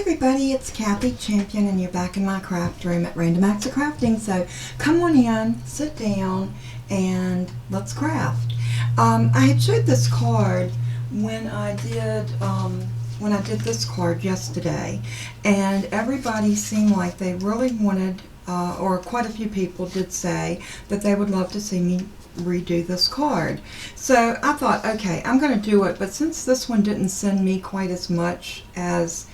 everybody, it's Kathy Champion and you're back in my craft room at Random Acts of Crafting. So come on in, sit down, and let's craft. I had showed this card when I did this card yesterday, and everybody seemed like they really wanted, or quite a few people did say that they would love to see me redo this card. So I thought, okay, I'm going to do it, but since this one didn't send me quite as much as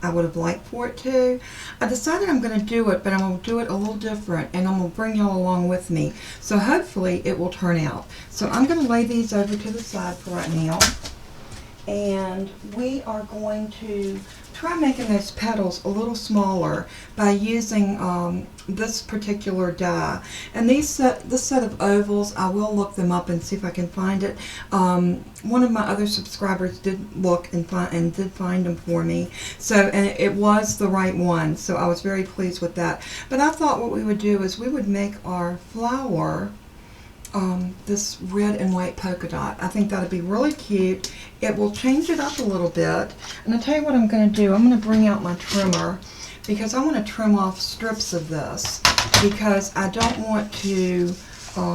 I would have liked for it to, I decided I'm going to do it, but I'm going to do it a little different, and I'm going to bring y'all along with me. So hopefully it will turn out. So I'm going to lay these over to the side for right now, and we are going to try making those petals a little smaller by using this particular die. And this set of ovals, I will look them up and see if I can find it. One of my other subscribers did look and did find them for me. So, and it was the right one, so I was very pleased with that. But I thought what we would do is we would make our flower this red and white polka dot. I think that would be really cute. It will change it up a little bit. And I'll tell you what I'm going to do. I'm going to bring out my trimmer because I want to trim off strips of this because I don't want to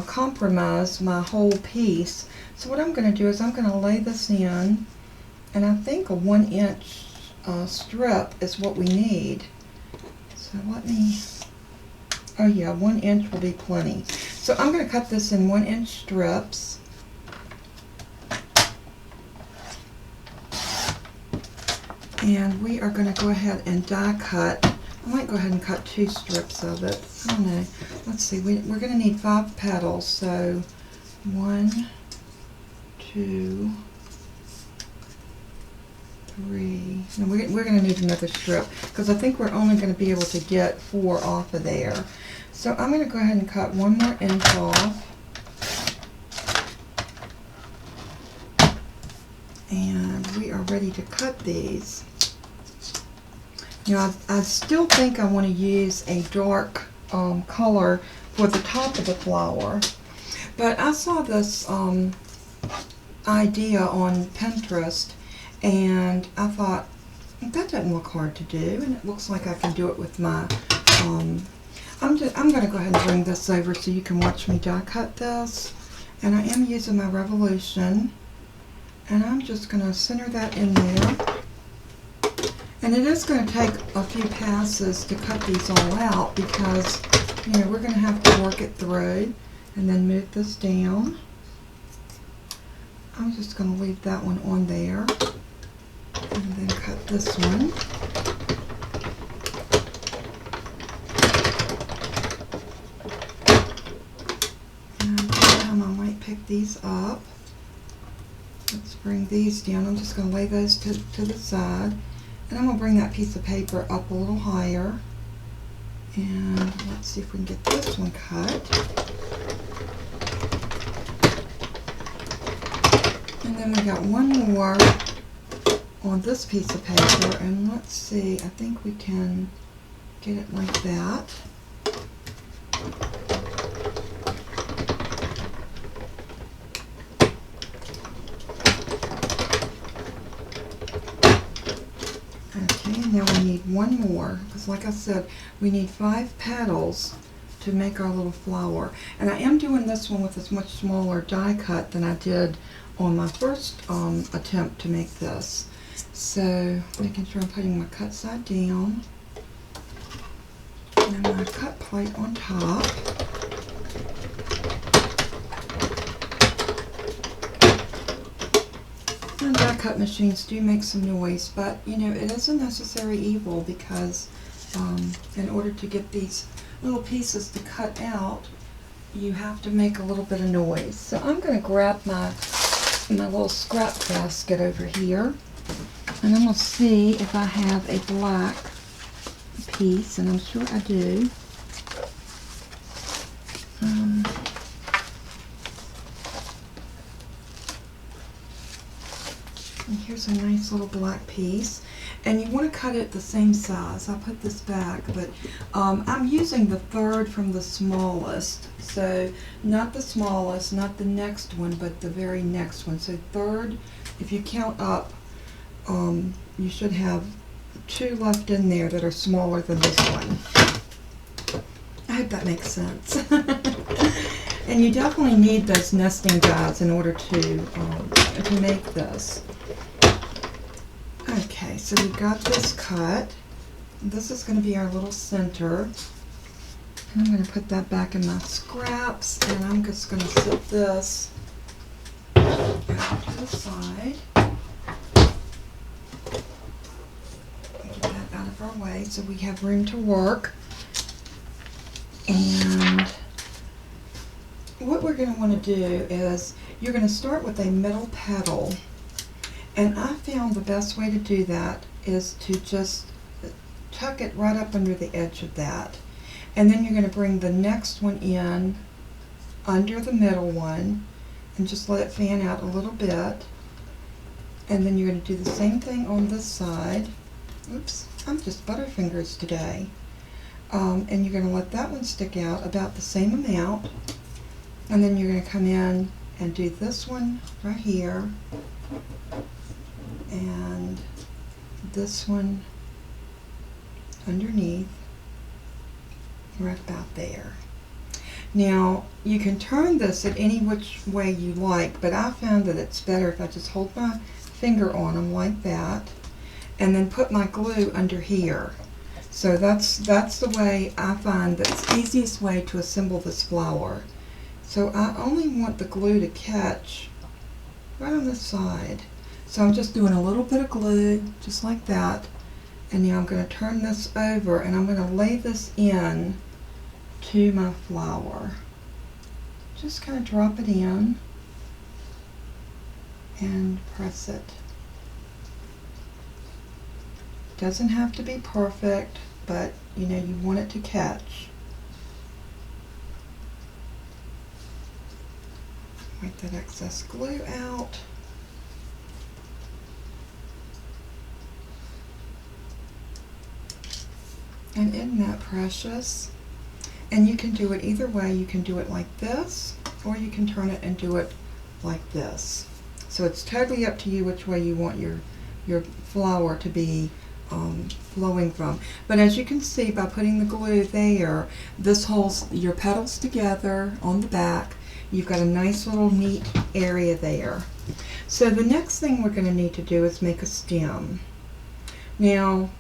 compromise my whole piece. So what I'm going to do is I'm going to lay this in, and I think a 1-inch strip is what we need. So let me, oh yeah, 1 inch will be plenty. So I'm going to cut this in 1-inch strips. And we are going to go ahead and die cut. I might go ahead and cut 2 strips of it. I don't know. Let's see. We're going to need 5 petals. So 1, 2, 3. No, we're going to need another strip because I think we're only going to be able to get 4 off of there. So I'm going to go ahead and cut 1 more inch off. And we are ready to cut these. You know, I still think I want to use a dark color for the top of the flower. But I saw this idea on Pinterest, and I thought, that doesn't look hard to do, and it looks like I can do it with my, I'm going to go ahead and bring this over so you can watch me die cut this. And I am using my Revolution, and I'm just going to center that in there. And it is going to take a few passes to cut these all out because, you know, we're going to have to work it through. And then move this down. I'm just going to leave that one on there. And then cut this one. And I might pick these up. Let's bring these down. I'm just going to lay those to the side. And I'm going to bring that piece of paper up a little higher. And let's see if we can get this one cut. And then we got one more on this piece of paper. And let's see, I think we can get it like that. Now we need one more, because like I said, we need 5 petals to make our little flower. And I am doing this one with a much smaller die cut than I did on my first attempt to make this. So making sure I'm putting my cut side down and my cut plate on top. And die cut machines do make some noise, but you know, it is a necessary evil because in order to get these little pieces to cut out, you have to make a little bit of noise. So I'm going to grab my little scrap basket over here, and I'm going to see if I have a black piece, and I'm sure I do. And here's a nice little black piece, and you want to cut it the same size. I'll put this back, but I'm using the third from the smallest, so not the smallest, not the next one, but the very next one. So third, if you count up, you should have two left in there that are smaller than this one. I hope that makes sense. And you definitely need those nesting dies in order to make this. Okay, so we've got this cut. This is going to be our little center. And I'm going to put that back in my scraps, and I'm just going to set this out to the side. Get that out of our way so we have room to work. And what we're going to want to do is you're going to start with a middle petal. And I found the best way to do that is to just tuck it right up under the edge of that. And then you're going to bring the next one in under the middle one and just let it fan out a little bit. And then you're going to do the same thing on this side. Oops, I'm just butterfingers today. And you're going to let that one stick out about the same amount. And then you're going to come in and do this one right here. And this one underneath. Right about there. Now you can turn this at any which way you like, but I found that it's better if I just hold my finger on them like that and then put my glue under here. So that's the way I find that's the easiest way to assemble this flower. So I only want the glue to catch right on this side. So I'm just doing a little bit of glue just like that. And now I'm going to turn this over and I'm going to lay this in to my flower. Just kind of drop it in and press it. Doesn't have to be perfect, but you know, you want it to catch. Wipe that excess glue out. And isn't that precious? And you can do it either way. You can do it like this, or you can turn it and do it like this. So it's totally up to you which way you want your flower to be flowing from. But as you can see by putting the glue there, this holds your petals together on the back. You've got a nice little neat area there. So the next thing we're going to need to do is make a stem. Now,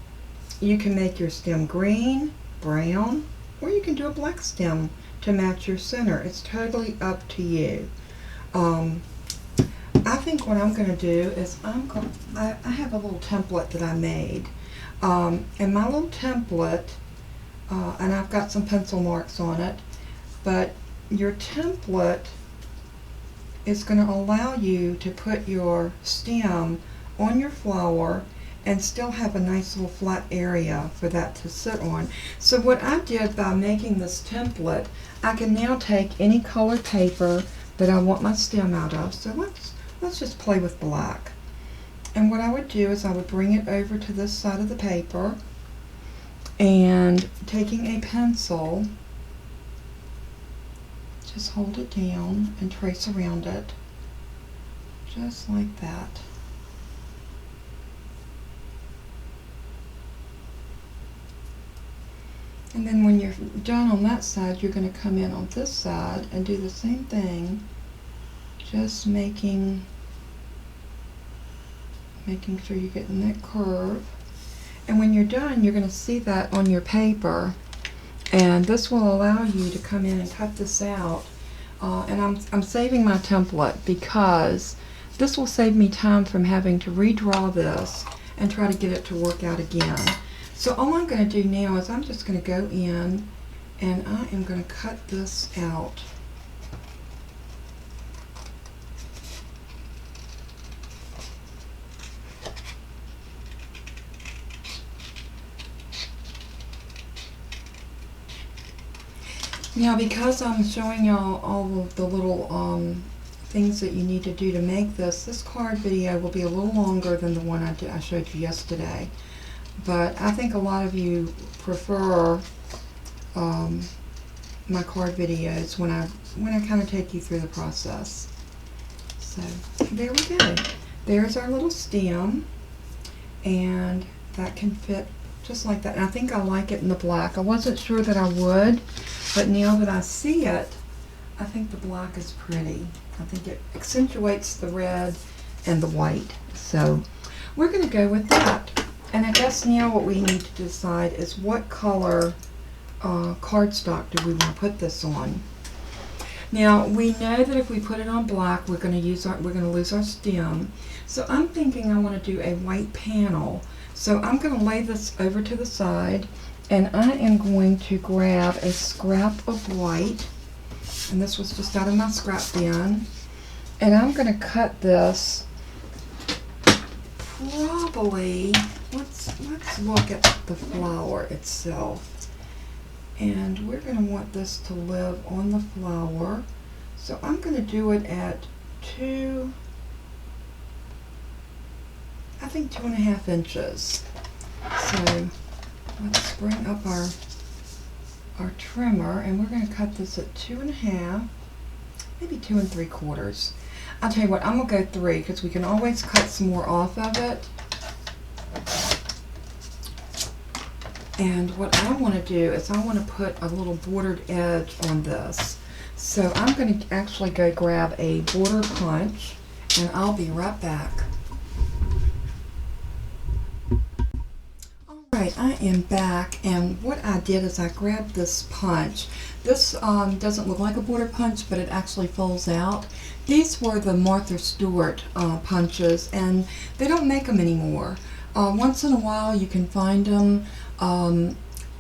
you can make your stem green, brown, or you can do a black stem to match your center. It's totally up to you. I think what I'm going to do is I have a little template that I made. And my little template, and I've got some pencil marks on it, but your template is going to allow you to put your stem on your flower and still have a nice little flat area for that to sit on. So what I did by making this template, I can now take any colored paper that I want my stem out of. So let's just play with black. And what I would do is I would bring it over to this side of the paper and taking a pencil, just hold it down and trace around it, just like that. And then when you're done on that side, you're going to come in on this side and do the same thing, just making sure you're getting that curve. And when you're done, you're going to see that on your paper, and this will allow you to come in and cut this out. And I'm saving my template because this will save me time from having to redraw this and try to get it to work out again. So all I'm going to do now is I'm just going to go in and I am going to cut this out. Now, because I'm showing y'all all of the little things that you need to do to make this card video will be a little longer than the one I showed you yesterday. But I think a lot of you prefer my card videos when I kind of take you through the process. So there we go. There's our little stem, and that can fit just like that. And I think I like it in the black. I wasn't sure that I would, but now that I see it, I think the black is pretty. I think it accentuates the red and the white. So we're going to go with that. And I guess now what we need to decide is what color cardstock do we want to put this on. Now we know that if we put it on black, we're going to lose our stem. So I'm thinking I want to do a white panel. So I'm going to lay this over to the side, and I am going to grab a scrap of white, and this was just out of my scrap bin, and I'm going to cut this probably, let's look at the flower itself, and we're going to want this to live on the flower. So I'm going to do it at 2.5 inches. So let's bring up our trimmer, and we're going to cut this at 2.5, maybe 2 3/4. I'll tell you what, I'm going to go 3 because we can always cut some more off of it. And what I want to do is I want to put a little bordered edge on this. So I'm going to actually go grab a border punch, and I'll be right back. Alright, I am back, and what I did is I grabbed this punch. This doesn't look like a border punch, but it actually folds out. These were the Martha Stewart punches, and they don't make them anymore. Once in a while you can find them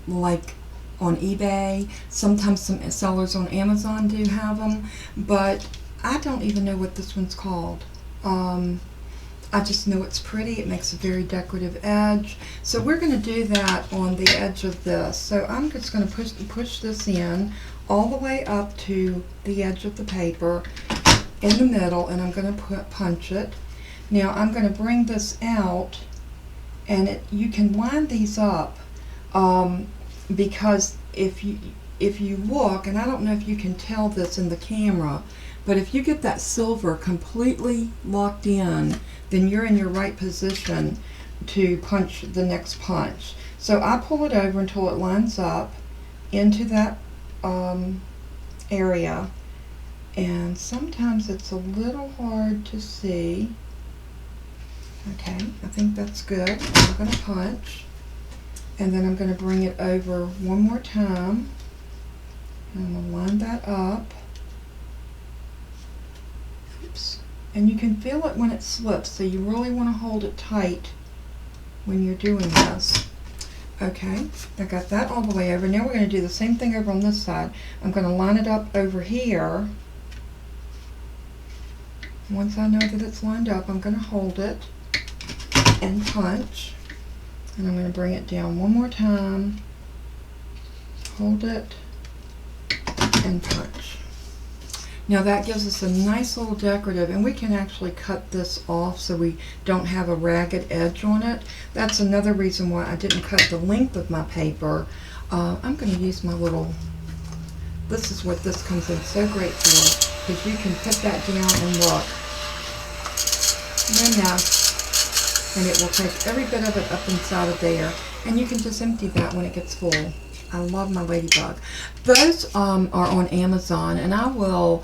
like on eBay. Sometimes some sellers on Amazon do have them, but I don't even know what this one's called. I just know it's pretty. It makes a very decorative edge. So we're going to do that on the edge of this. So I'm just going to push this in all the way up to the edge of the paper in the middle, and I'm going to punch it. Now I'm going to bring this out, and you can line these up because if you look, and I don't know if you can tell this in the camera, but if you get that silver completely locked in, then you're in your right position to punch the next punch. So I pull it over until it lines up into that area, and sometimes it's a little hard to see. Okay, I think that's good. I'm going to punch, and then I'm going to bring it over one more time, and I'm going to line that up. Oops. And you can feel it when it slips, so you really want to hold it tight when you're doing this. Okay, I got that all the way over. Now we're going to do the same thing over on this side. I'm going to line it up over here. Once I know that it's lined up, I'm going to hold it and punch. And I'm going to bring it down one more time, hold it, and punch. Now that gives us a nice little decorative, and we can actually cut this off so we don't have a ragged edge on it. That's another reason why I didn't cut the length of my paper. I'm going to use my little, this is what this comes in so great for, because you can put that down and look. And it will take every bit of it up inside of there, and you can just empty that when it gets full. I love my ladybug. Those are on Amazon, and I will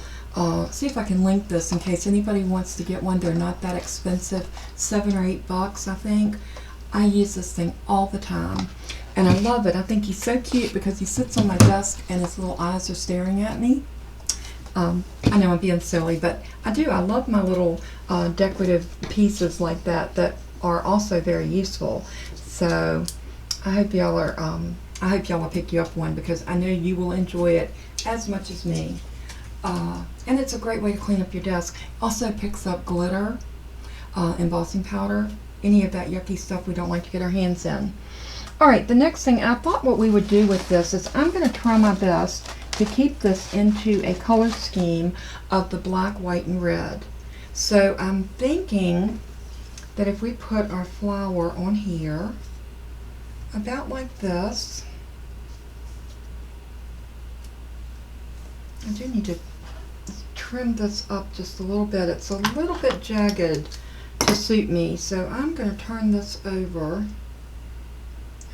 see if I can link this in case anybody wants to get one. They're not that expensive, $7 or $8 I think. I use this thing all the time, and I love it. I think he's so cute because he sits on my desk and his little eyes are staring at me. I know I'm being silly, but I do. I love my little decorative pieces like that that are also very useful. So I hope y'all are. I hope y'all will pick you up one, because I know you will enjoy it as much as me. And it's a great way to clean up your desk. Also picks up glitter, embossing powder, any of that yucky stuff we don't like to get our hands in. Alright, the next thing, I thought what we would do with this is I'm going to try my best to keep this into a color scheme of the black, white, and red. So I'm thinking that if we put our flower on here, about like this. I do need to trim this up just a little bit. It's a little bit jagged to suit me, so I'm going to turn this over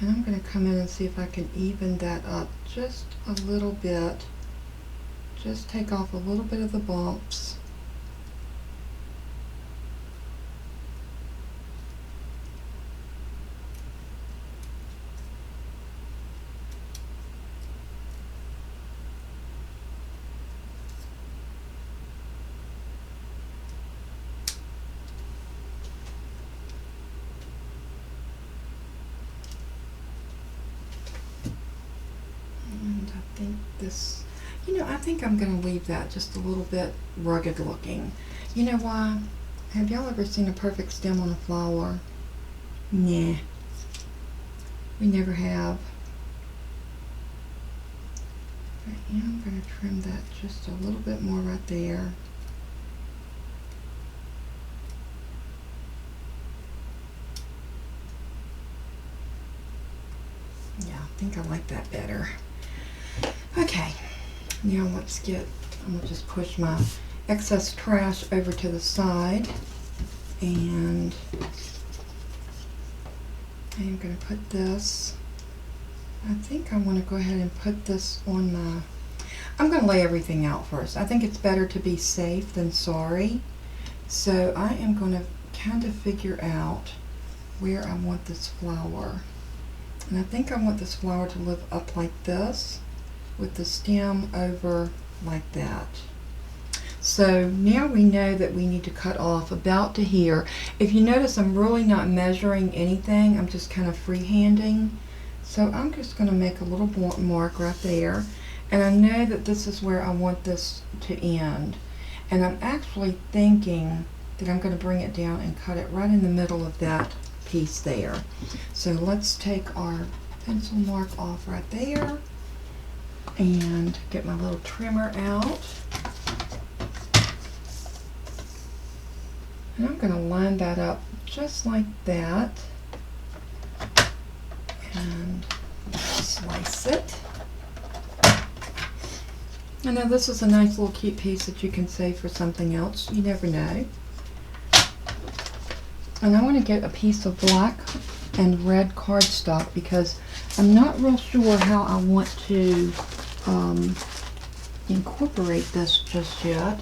And I'm going to come in and see if I can even that up just a little bit. Just take off a little bit of the bumps. And I think this, I think I'm going to leave that just a little bit rugged looking. You know why? Have y'all ever seen a perfect stem on a flower? Nah. We never have. But yeah, I'm going to trim that just a little bit more right there. Yeah, I think I like that better. Okay, now I'm going to just push my excess trash over to the side, and I'm going to put this, I think I want to go ahead and put this on my, I'm going to lay everything out first. I think it's better to be safe than sorry. So I am going to kind of figure out where I want this flower. And I think I want this flower to live up like this, with the stem over like that. So now we know that we need to cut off about to here. If you notice, I'm really not measuring anything. I'm just kind of freehanding. So I'm just going to make a little mark right there. And I know that this is where I want this to end. And I'm actually thinking that I'm going to bring it down and cut it right in the middle of that piece there. So let's take our pencil mark off right there and get my little trimmer out. And I'm going to line that up just like that and slice it. I know this is a nice little cute piece that you can save for something else. You never know. And I want to get a piece of black and red cardstock because I'm not real sure how I want to incorporate this just yet.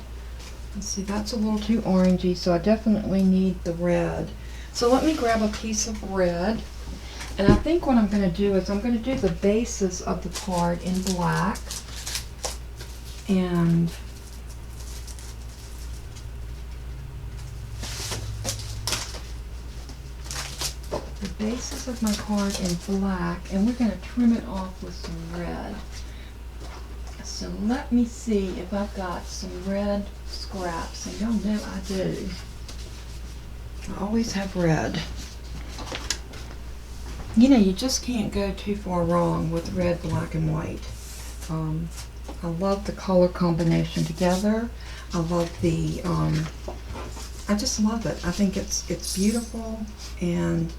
Let's see, that's a little too orangey, so I definitely need the red. So let me grab a piece of red, and I think what I'm going to do is I'm going to do the bases of the card in black, and the bases of my card in black, and we're going to trim it off with some red. So let me see if I've got some red scraps, and y'all know I do. I always have red. You just can't go too far wrong with red, black, and white. I love the color combination together. I love the, I just love it. I think it's beautiful, and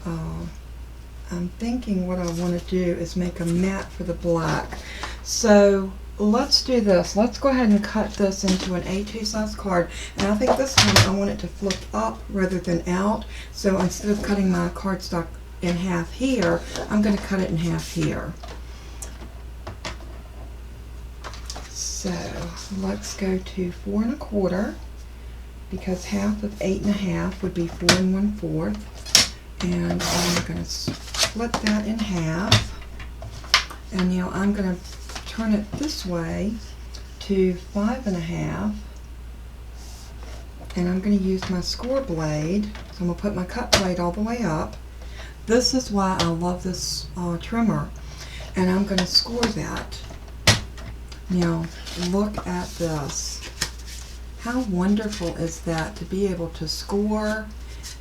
I'm thinking what I want to do is make a mat for the black. So let's do this. Let's go ahead and cut this into an A2 size card. And I think this time I want it to flip up rather than out. So instead of cutting my cardstock in half here, I'm going to cut it in half here. So let's go to 4 1/4, because half of 8 1/2 would be 4 1/4. And I'm going to split that in half. And now I'm going to turn it this way to 5 1/2, and I'm going to use my score blade. So I'm going to put my cut blade all the way up. This is why I love this trimmer, and I'm going to score that. Now look at this. How wonderful is that to be able to score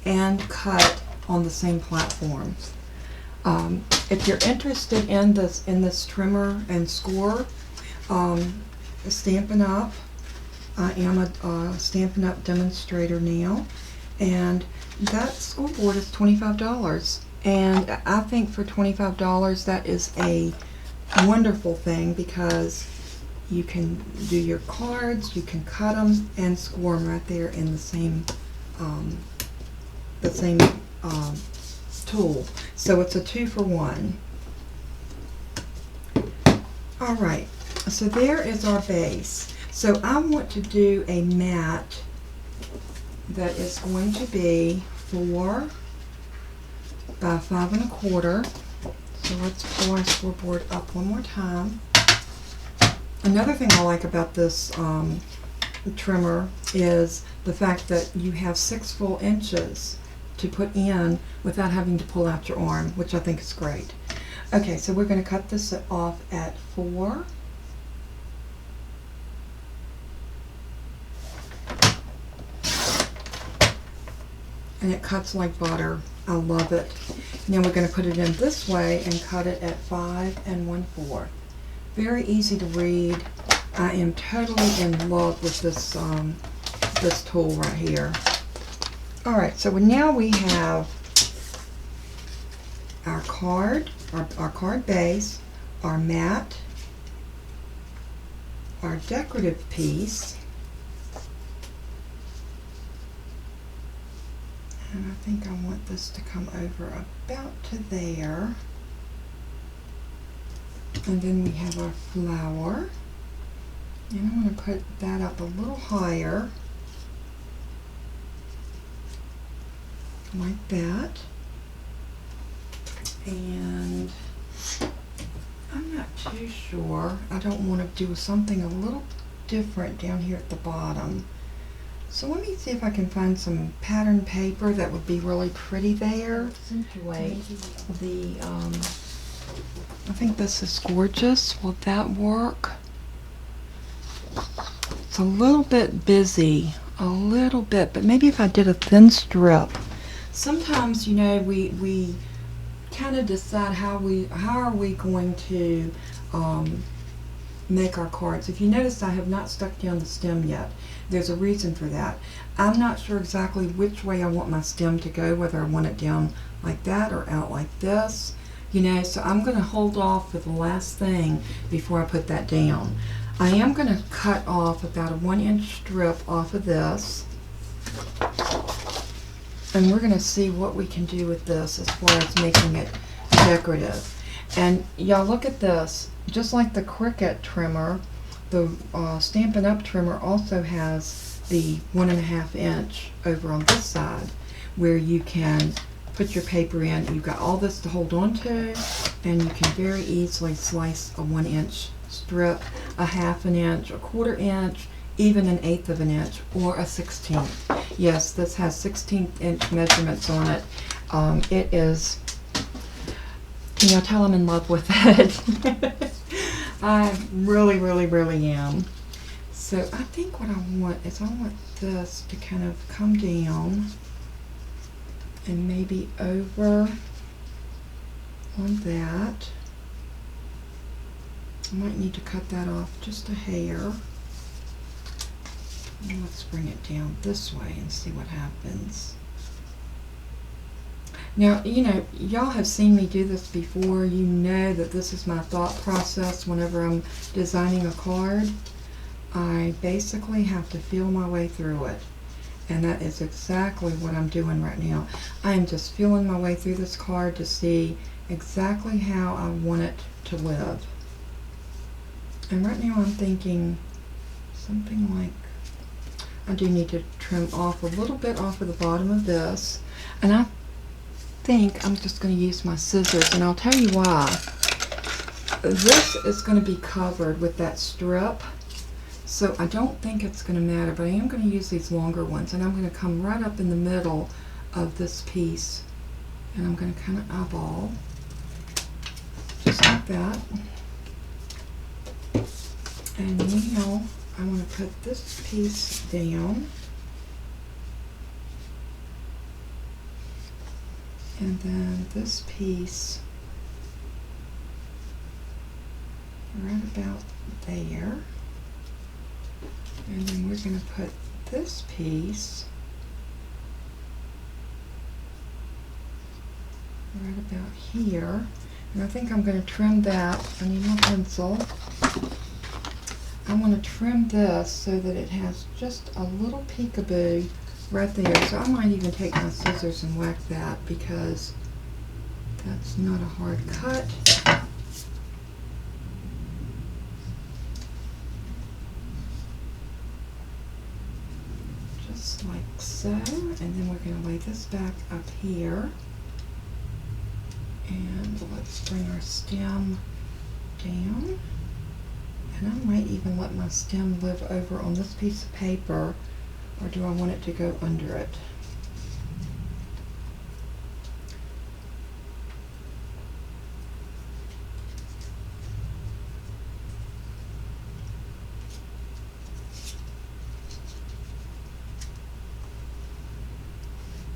and cut on the same platform. If you're interested in this trimmer and score, Stampin' Up! I am a Stampin' Up! Demonstrator now, and that score board is $25. And I think for $25 that is a wonderful thing, because you can do your cards, you can cut them and score them right there in the same tool. So it's a 2-for-1. Alright, so there is our base. So I want to do a mat that is going to be 4 by 5 1/4. So let's pull our scoreboard up one more time. Another thing I like about this trimmer is the fact that you have 6 full inches to put in without having to pull out your arm, which I think is great. Okay, so we're going to cut this off at 4. And it cuts like butter. I love it. Now we're going to put it in this way and cut it at 5 1/4. Very easy to read. I am totally in love with this this tool right here. All right, so now we have our card, our card base, our mat, our decorative piece, and I think I want this to come over about to there. And then we have our flower. And I'm going to put that up a little higher, like that. And I'm not too sure. I don't want to do something a little different down here at the bottom. So let me see if I can find some pattern paper that would be really pretty there. Accentuate the, I think this is gorgeous. Will that work? It's a little bit busy, a little bit, but maybe if I did a thin strip. Sometimes, you know, we kind of decide how are we going to make our cards. If you notice, I have not stuck down the stem yet. There's a reason for that. I'm not sure exactly which way I want my stem to go, whether I want it down like that or out like this, you know, so I'm going to hold off for the last thing before I put that down. I am going to cut off about a 1-inch strip off of this, and we're going to see what we can do with this as far as making it decorative. And y'all look at this. Just like the Cricut trimmer, the Stampin' Up! Trimmer also has the 1.5 inch over on this side where you can put your paper in. You've got all this to hold on to, and you can very easily slice a 1-inch strip, a 1/2 inch, a 1/4 inch, even an 1/8 of an inch, or a 1/16. Yes, this has 16-inch measurements on it. It is, can y'all tell I'm in love with it? I really, really, really am. So I think what I want is I want this to kind of come down and maybe over on that. I might need to cut that off just a hair. And let's bring it down this way and see what happens. Now, you know, y'all have seen me do this before. You know that this is my thought process whenever I'm designing a card. I basically have to feel my way through it. And that is exactly what I'm doing right now. I am just feeling my way through this card to see exactly how I want it to live. And right now I'm thinking something like, I do need to trim off a little bit off of the bottom of this. And I think I'm just going to use my scissors, and I'll tell you why. This is going to be covered with that strip, so I don't think it's going to matter, but I am going to use these longer ones, and I'm going to come right up in the middle of this piece, and I'm going to kind of eyeball just like that. And now I want to put this piece down, and then this piece right about there, and then we're going to put this piece right about here, and I think I'm going to trim that. I need my pencil. I'm going to trim this so that it has just a little peekaboo right there. So I might even take my scissors and whack that, because That's not a hard cut. Just like so. And then we're going to lay this back up here. And let's bring our stem down. And I might even let my stem live over on this piece of paper, or do I want it to go under it?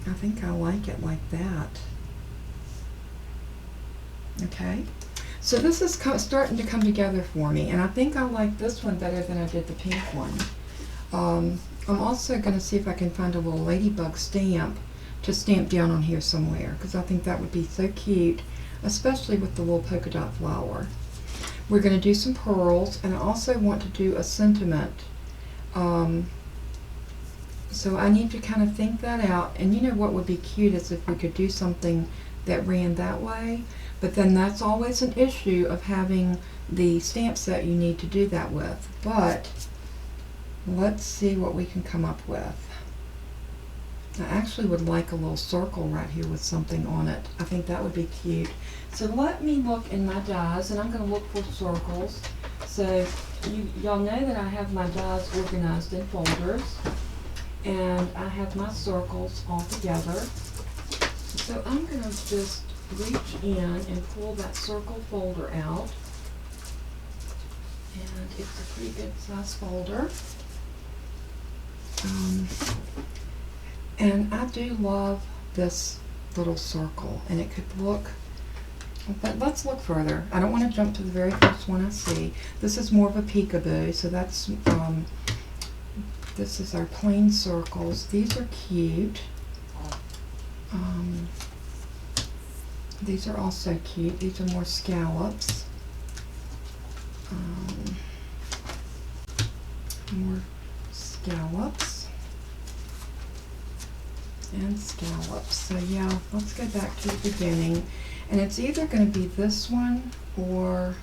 I think I like it like that. Okay, so this is starting to come together for me, and I think I like this one better than I did the pink one. I'm also going to see if I can find a little ladybug stamp to stamp down on here somewhere, because I think that would be so cute, especially with the little polka dot flower. We're going to do some pearls, and I also want to do a sentiment. So I need to kind of think that out, and you know what would be cute is if we could do something that ran that way, but then that's always an issue of having the stamp set you need to do that with. But let's see what we can come up with. I actually would like a little circle right here with something on it. I think that would be cute. So let me look in my dies, and I'm going to look for circles. So y'all know that I have my dies organized in folders, and I have my circles all together. So I'm going to just reach in and pull that circle folder out. And it's a pretty good size folder. And I do love this little circle, and it could look, but let's look further. I don't want to jump to the very first one I see. This is more of a peekaboo, so that's, this is our plain circles. These are cute. These are also cute. These are more scallops. More scallops. And scallops. So yeah, let's go back to the beginning. And it's either going to be this one or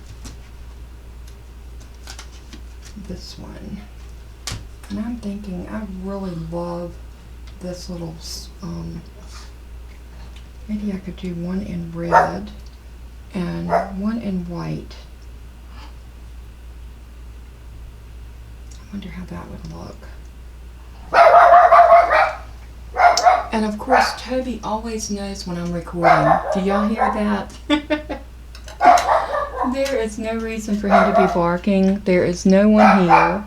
this one. And I'm thinking I really love this little, maybe I could do one in red and one in white. I wonder how that would look. And of course, Toby always knows when I'm recording. Do y'all hear that? There is no reason for him to be barking. There is no one here.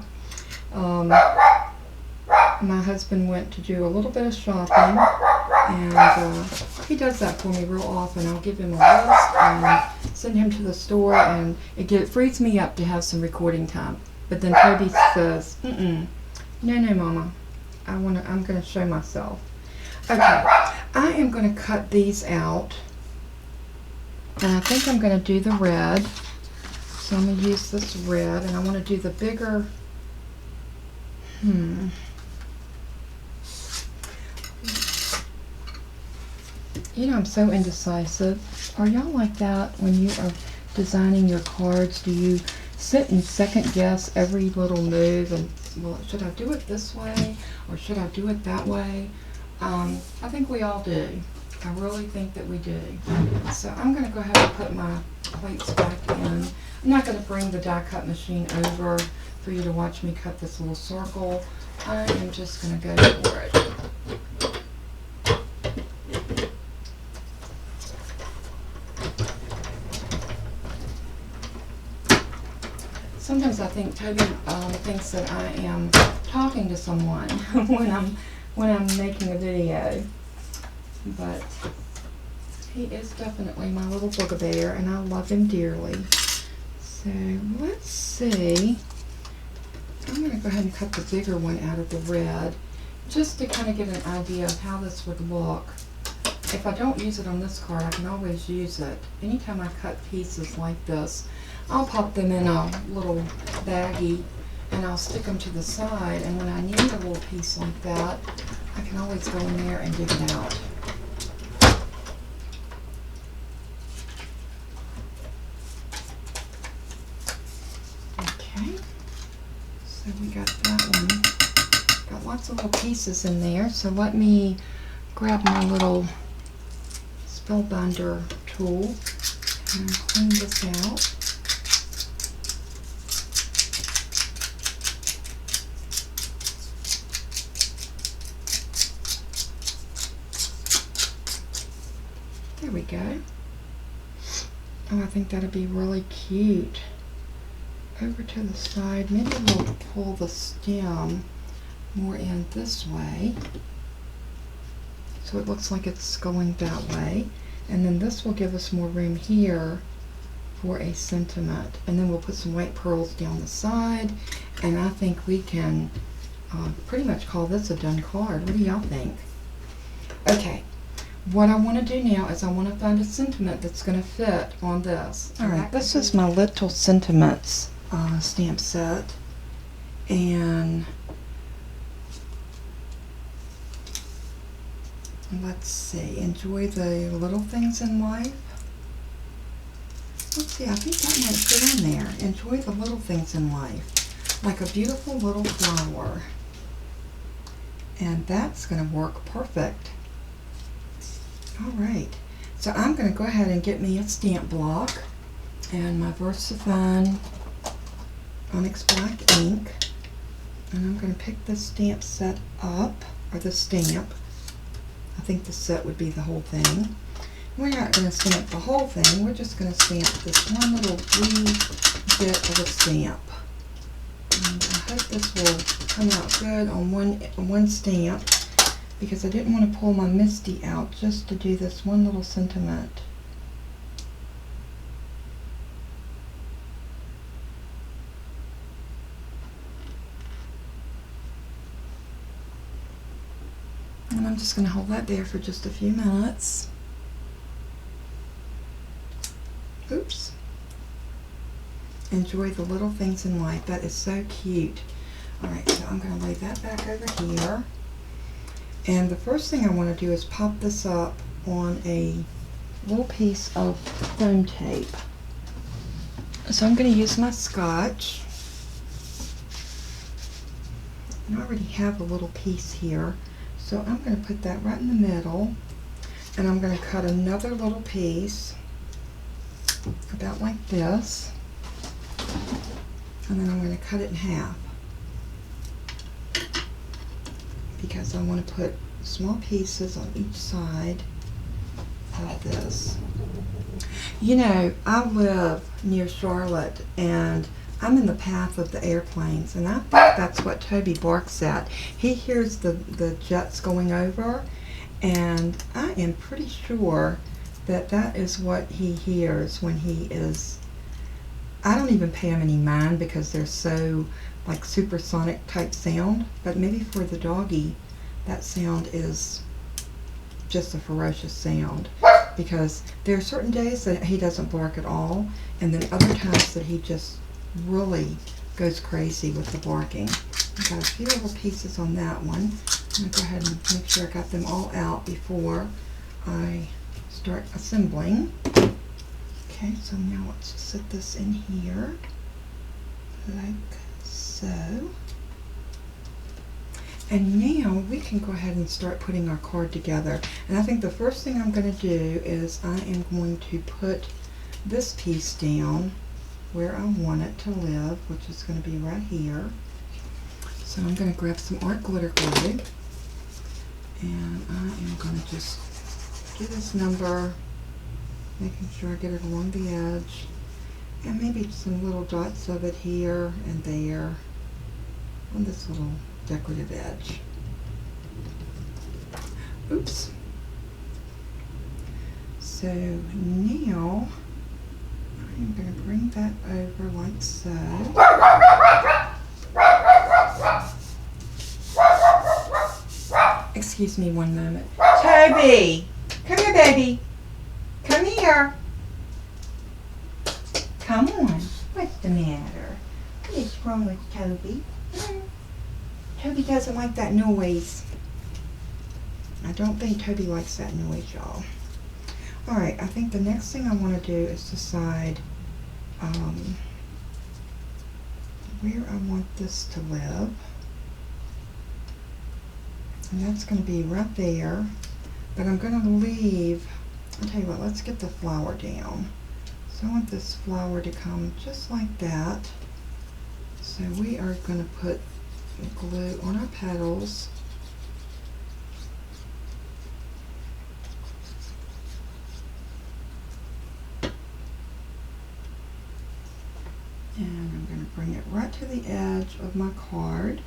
My husband went to do a little bit of shopping, and he does that for me real often. I'll give him a list and send him to the store, and it frees me up to have some recording time. But then Toby says, no, Mama, I'm going to show myself. Okay, I am going to cut these out, and I think I'm going to do the red. So I'm going to use this red, and I want to do the bigger, You know, I'm so indecisive. Are y'all like that when you are designing your cards? Do you sit and second guess every little move and, well, should I do it this way or should I do it that way? I think we all do. I really think that we do. So I'm going to go ahead and put my plates back in. I'm not going to bring the die cut machine over for you to watch me cut this little circle. I am just going to go for it. Sometimes I think Toby thinks that I am talking to someone when I'm making a video, but he is definitely my little boogabear, and I love him dearly. So let's see. I'm going to go ahead and cut the bigger one out of the red, just to kind of get an idea of how this would look. If I don't use it on this card, I can always use it. Anytime I cut pieces like this, I'll pop them in a little baggie and I'll stick them to the side, and when I need a little piece like that, I can always go in there and dig it out. pieces in there. So let me grab my little spellbinder tool and clean this out. There we go. Oh, I think that'll be really cute. Over to the side, maybe we'll pull the stem more in this way so it looks like it's going that way, and then this will give us more room here for a sentiment, and then we'll put some white pearls down the side, and I think we can pretty much call this a done card. What do y'all think? Okay, what I want to do now is I want to find a sentiment that's going to fit on this. Alright, this is my little sentiments stamp set, and let's see, enjoy the little things in life. Let's see, I think that might fit in there. Enjoy the little things in life, like a beautiful little flower, and that's going to work perfect. Alright, so I'm going to go ahead and get me a stamp block and my VersaFine Onyx Black ink, and I'm going to pick this stamp set up, or the stamp. I think the set would be the whole thing. We're not going to stamp the whole thing, we're just going to stamp this one little wee bit of a stamp. And I hope this will come out good on one stamp, because I didn't want to pull my Misty out just to do this one little sentiment. And I'm just going to hold that there for just a few minutes. Oops. Enjoy the little things in life. That is so cute. Alright, so I'm going to lay that back over here. And the first thing I want to do is pop this up on a little piece of foam tape. So I'm going to use my Scotch. And I already have a little piece here. So I'm going to put that right in the middle, and I'm going to cut another little piece about like this, and then I'm going to cut it in half because I want to put small pieces on each side of this. You know, I live near Charlotte, and I'm in the path of the airplanes, and I think that's what Toby barks at. He hears the jets going over, and I am pretty sure that that is what he hears when he is, I don't even pay him any mind because they're so like supersonic type sound, but maybe for the doggy that sound is just a ferocious sound, because there are certain days that he doesn't bark at all, and then other times that he just really goes crazy with the barking. I've got a few little pieces on that one. I'm going to go ahead and make sure I got them all out before I start assembling. Okay, so now let's just set this in here like so. And now we can go ahead and start putting our card together. And I think the first thing I'm going to do is I am going to put this piece down where I want it to live, which is going to be right here. So I'm going to grab some art glitter glue, and I am going to just do this number, making sure I get it along the edge, and maybe some little dots of it here and there on this little decorative edge. Oops. So now I'm going to bring that over like so. Excuse me one moment. Toby! Come here, baby. Come here. Come on. What's the matter? What is wrong with Toby? Toby doesn't like that noise. I don't think Toby likes that noise, y'all. Alright, I think the next thing I want to do is decide where I want this to live. And that's going to be right there. But I'm going to leave, I'll tell you what, let's get the flower down. So I want this flower to come just like that. So we are going to put glue on our petals. And I'm going to bring it right to the edge of my card,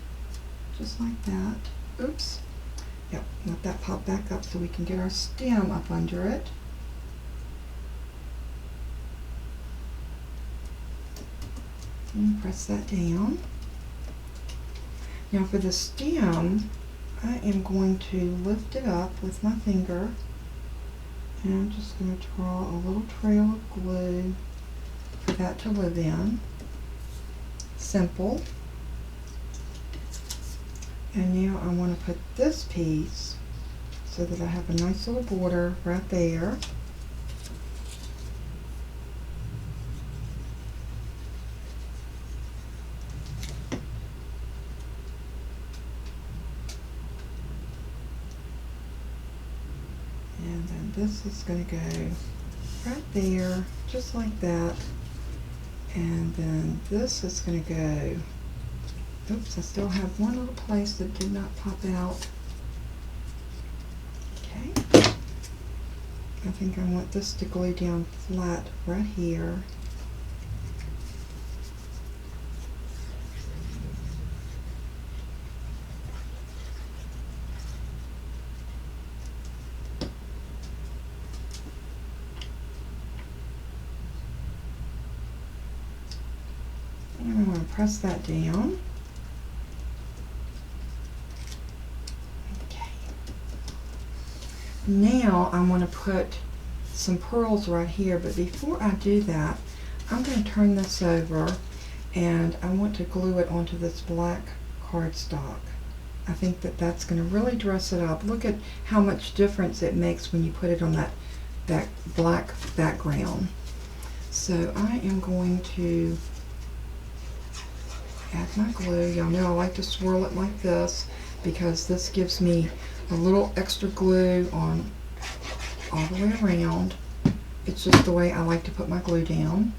just like that. Oops. Yep, let that pop back up so we can get our stem up under it. And press that down. Now for the stem, I am going to lift it up with my finger, and I'm just going to draw a little trail of glue for that to live in. Simple. And now I want to put this piece so that I have a nice little border right there. And then this is going to go right there, just like that. And then this is going to go, oops, I still have one little place that did not pop out. Okay. I think I want this to glue down flat right here. And I'm going to press that down. Okay. Now I want to put some pearls right here, but before I do that, I'm going to turn this over and I want to glue it onto this black cardstock. I think that that's going to really dress it up. Look at how much difference it makes when you put it on that black background. So I am going to add my glue. Y'all know I like to swirl it like this because this gives me a little extra glue on all the way around. It's just the way I like to put my glue down.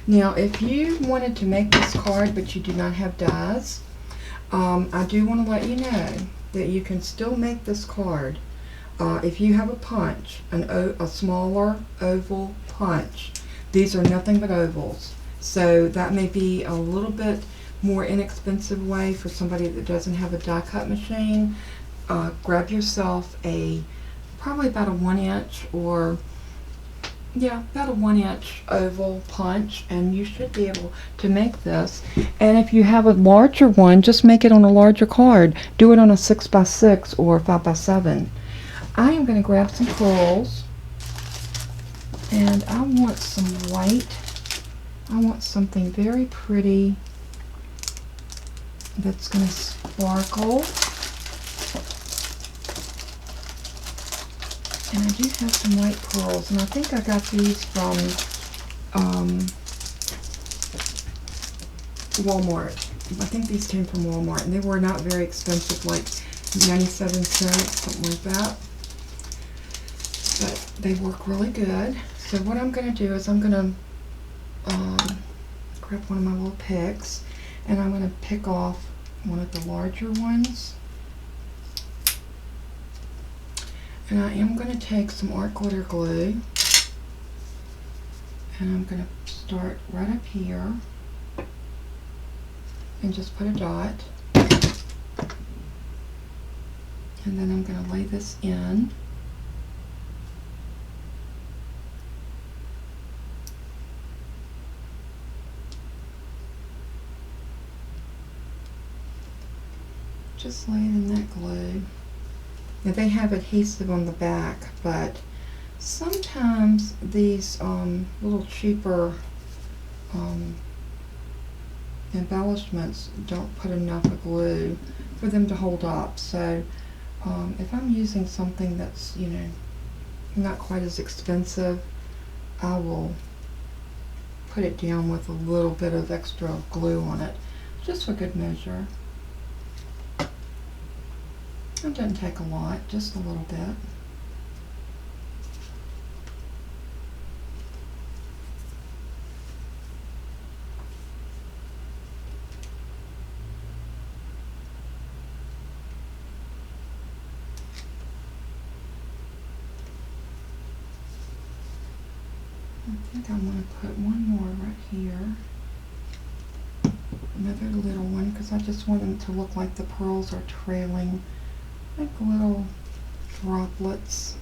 Now if you wanted to make this card but you do not have dies, I do want to let you know that you can still make this card. If you have a punch, a smaller oval punch, these are nothing but ovals. So that may be a little bit more inexpensive way for somebody that doesn't have a die cut machine. Grab yourself probably about a 1 inch or about a 1 inch oval punch, and you should be able to make this. And if you have a larger one, just make it on a larger card. Do it on a 6x6 or 5x7. I am going to grab some pearls, and I want some white. I want something very pretty that's going to sparkle. And I do have some white pearls, and I think I got these from Walmart. I think these came from Walmart, and they were not very expensive, like 97 cents, something like that. But they work really good. So what I'm going to do is I'm going to grab one of my little picks, and I'm going to pick off one of the larger ones. And I am going to take some art glitter glue, and I'm going to start right up here and just put a dot. And then I'm going to lay this in. Just lay it in that glue. Now they have adhesive on the back, but sometimes these little cheaper embellishments don't put enough of glue for them to hold up. So if I'm using something that's, not quite as expensive, I will put it down with a little bit of extra glue on it, just for good measure. It doesn't take a lot, just a little bit. I think I want to put one more right here. Another little one, because I just want them to look like the pearls are trailing, like little droplets.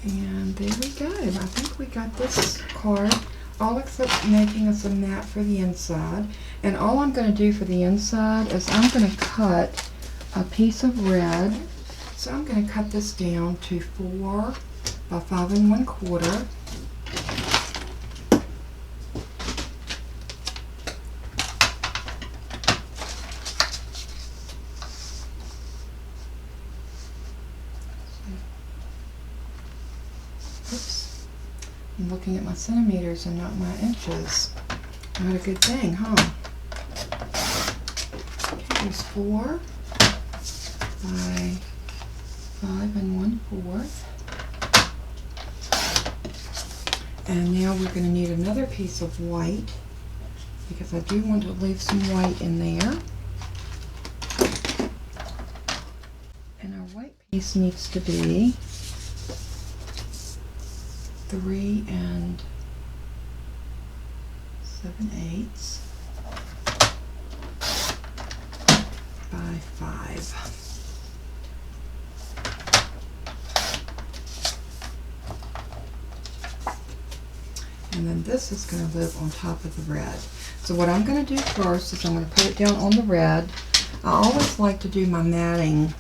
And there we go. I think we got this card, all except making us a mat for the inside. And all I'm going to do for the inside is I'm going to cut a piece of red. So I'm going to cut this down to 4 by 5 1/4. Oops. I'm looking at my centimeters and not my inches. Not a good thing, huh? Okay, there's 4 by 5 1/4. And now we're going to need another piece of white, because I do want to leave some white in there. And our white piece needs to be 3 7/8 by 5. And then this is going to live on top of the red. So what I'm going to do first is I'm going to put it down on the red. I always like to do my matting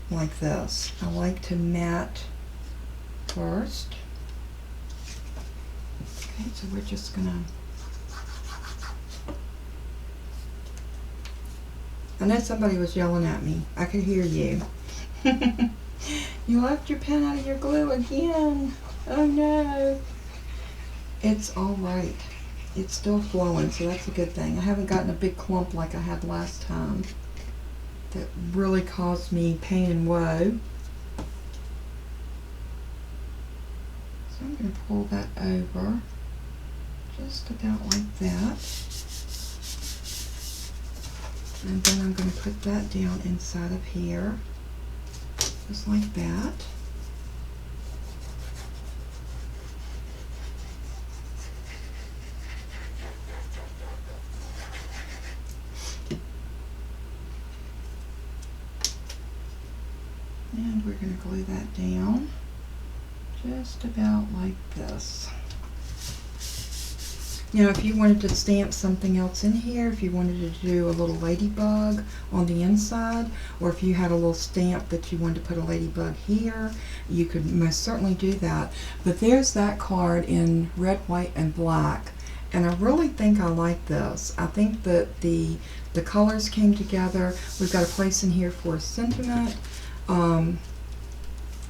like this. I like to mat first. Okay, so we're just going to... I know somebody was yelling at me. I could hear you. You left your pen out of your glue again. Oh no. It's all right. It's still flowing, so that's a good thing. I haven't gotten a big clump like I had last time that really caused me pain and woe. So I'm going to pull that over just about like that. And then I'm going to put that down inside of here, just like that. And we're going to glue that down just about like this. Now if you wanted to stamp something else in here, if you wanted to do a little ladybug on the inside, or if you had a little stamp that you wanted to put a ladybug here, you could most certainly do that. But there's that card in red, white, and black. And I really think I like this. I think that the colors came together. We've got a place in here for a sentiment.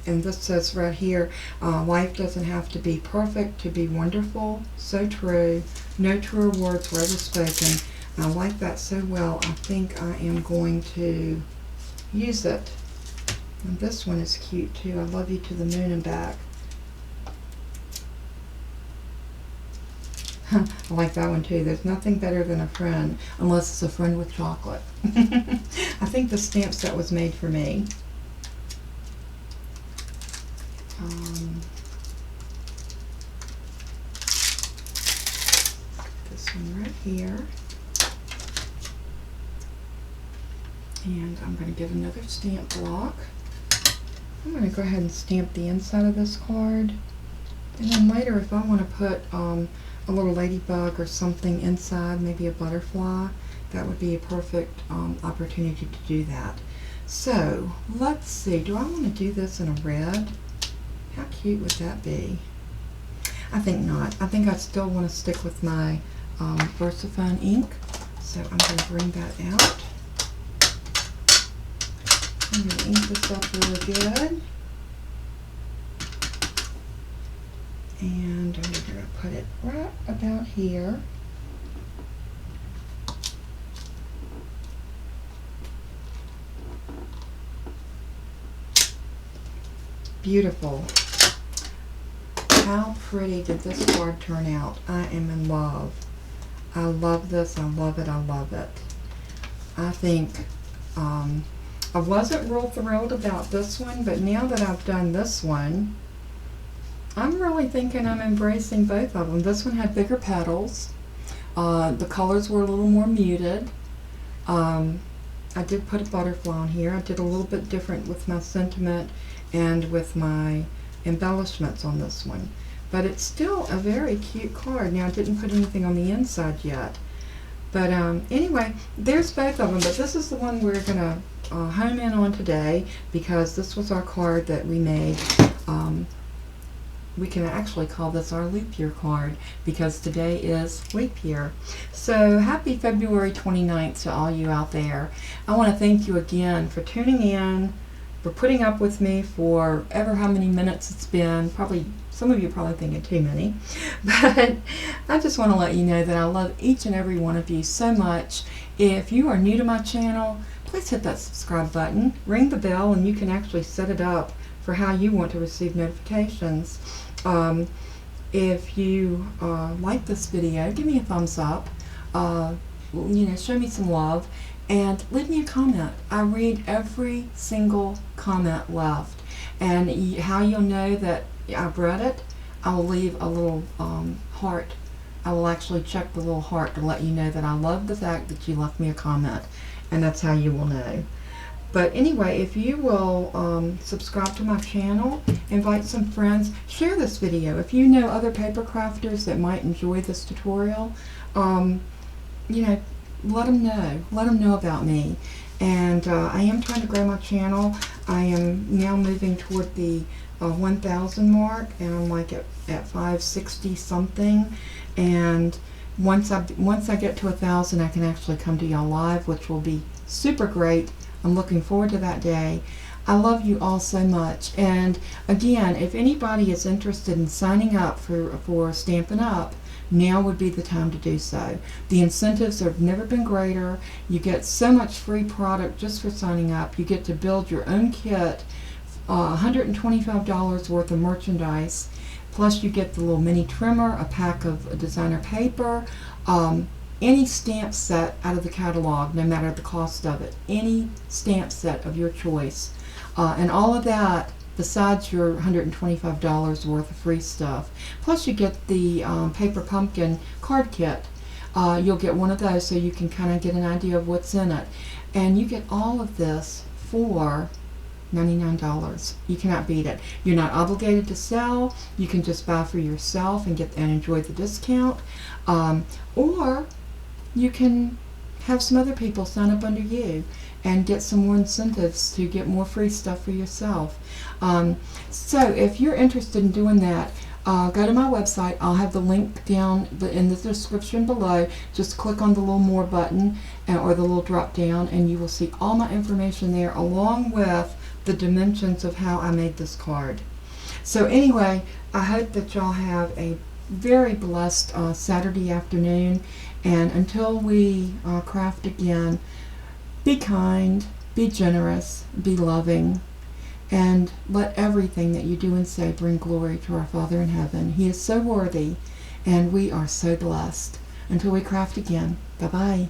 And this says right here, life doesn't have to be perfect to be wonderful. So true. No truer words were ever spoken. I like that so well. I think I am going to use it. And this one is cute too. I love you to the moon and back. I like that one too. There's nothing better than a friend, unless it's a friend with chocolate. I think the stamp set was made for me. This one right here. And I'm going to get another stamp block. I'm going to go ahead and stamp the inside of this card. And then later, if I want to put a little ladybug or something inside, maybe a butterfly, that would be a perfect opportunity to do that. So, let's see. Do I want to do this in a red? How cute would that be? I think not. I think I still want to stick with my VersaFine ink. So I'm going to bring that out. I'm going to ink this up really good. And I'm going to put it right about here. Beautiful. How pretty did this card turn out? I am in love. I love this. I love it. I love it. I think I wasn't real thrilled about this one, but now that I've done this one, I'm really thinking I'm embracing both of them. This one had bigger petals. The colors were a little more muted. I did put a butterfly on here. I did a little bit different with my sentiment and with my embellishments on this one. But it's still a very cute card. Now, I didn't put anything on the inside yet. But anyway, there's both of them. But this is the one we're going to home in on today, because this was our card that we made. We can actually call this our leap year card, because today is leap year. So happy February 29th to all you out there. I want to thank you again for tuning in, for putting up with me for ever how many minutes it's been. Probably some of you are probably thinking too many, but I just want to let you know that I love each and every one of you so much. If you are new to my channel, please hit that subscribe button, ring the bell, and you can actually set it up for how you want to receive notifications. If you like this video, give me a thumbs up, show me some love, and leave me a comment. I read every single comment left, and how you'll know that I've read it, I will leave a little heart. I will actually check the little heart to let you know that I love the fact that you left me a comment, and that's how you will know. But anyway, if you will subscribe to my channel, invite some friends, share this video. If you know other paper crafters that might enjoy this tutorial, let them know. Let them know about me. And I am trying to grow my channel. I am now moving toward the 1,000 mark, and I'm like at 560 something. And once I get to 1,000, I can actually come to y'all live, which will be super great. I'm looking forward to that day. I love you all so much. And again, if anybody is interested in signing up for Stampin' Up!, now would be the time to do so. The incentives have never been greater. You get so much free product just for signing up. You get to build your own kit, $125 worth of merchandise, plus you get the little mini trimmer, a pack of designer paper, any stamp set out of the catalog, no matter the cost of it, any stamp set of your choice, and all of that besides your $125 worth of free stuff. Plus you get the paper pumpkin card kit. You'll get one of those so you can kind of get an idea of what's in it, and you get all of this for $99. You cannot beat it. You're not obligated to sell. You can just buy for yourself and enjoy the discount, or you can have some other people sign up under you and get some more incentives to get more free stuff for yourself. So if you're interested in doing that, go to my website. I'll have the link down in the description below. Just click on the little more button or the little drop down, and you will see all my information there, along with the dimensions of how I made this card. So anyway, I hope that y'all have a very blessed Saturday afternoon, and until we craft again, be kind, be generous, be loving, and let everything that you do and say bring glory to our Father in heaven. He is so worthy, and we are so blessed. Until we craft again, bye-bye.